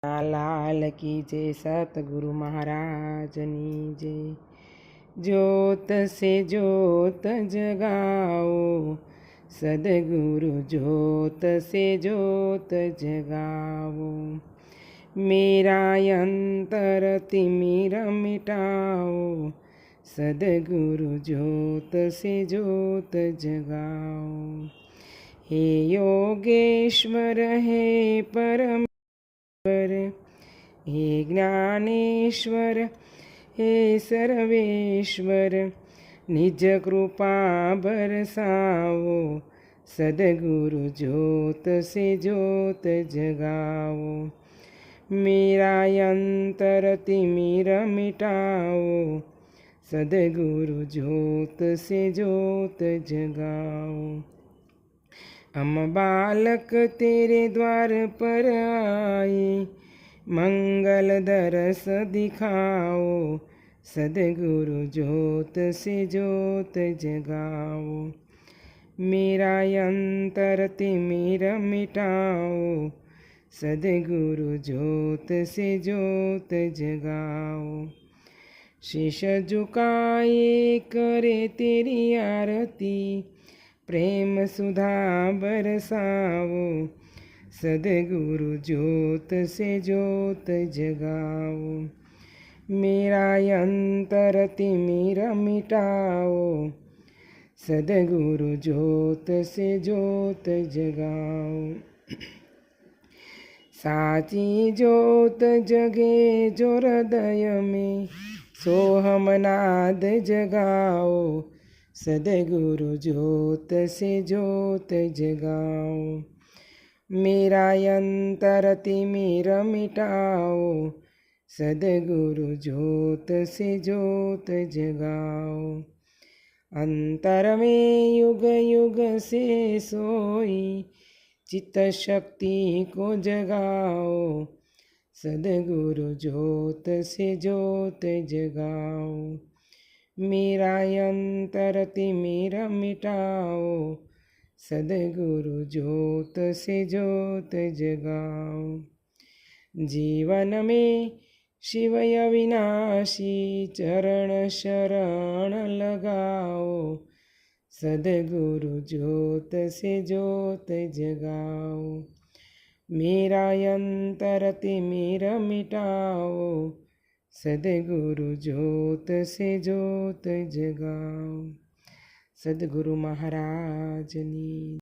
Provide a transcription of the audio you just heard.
लाल की जय, सतगुरु महाराजनी जय। ज्योत से ज्योत जगाओ, सदगुरु ज्योत से ज्योत जगाओ। मेरा अंतर तिमिर मिटाओ, सदगुरु ज्योत से ज्योत जगाओ। हे योगेश्वर हे परम, हे ज्ञानेश्वर हे सर्वेश्वर, निज कृपा बरसाओ, सदगुरु ज्योत से ज्योत जगाओ। मेरा अंतर तिमिर मिटाओ, सदगुरु ज्योत से ज्योत जगाओ। हम बालक तेरे द्वार पर आए, मंगल दरस दिखाओ, सदगुरु ज्योत से ज्योत जगाओ। मेरा अंतर तिमिर मिटाओ, सदगुरु ज्योत से ज्योत जगाओ। शीश झुकाए करे तेरी आरती, प्रेम सुधा बरसाओ, सदगुरु ज्योत से ज्योत जगाओ। मेरा अंतर तिमिर मिटाओ, सदगुरु ज्योत से ज्योत जगाओ। साची ज्योत जगे जो हृदय में, सोहम नाद जगाओ, सदगुरु ज्योत से ज्योत जगाओ। मेरा अंतर तिमिर मिटाओ, सदगुरु ज्योत से ज्योत जगाओ। अंतर में युग युग से सोई, चित्त शक्ति को जगाओ, सदगुरु ज्योत से ज्योत जगाओ। मेरा अंतर तिमिर मिटाओ, सदगुरु ज्योत से ज्योत जगाओ। जीवन में शिव अविनाशी चरण शरण लगाओ, सदगुरु ज्योत से ज्योत जगाओ। मेरा अंतर तिमिर मिटाओ, सदगुरु ज्योत से ज्योत जगाओ। सदगुरु महाराजनी।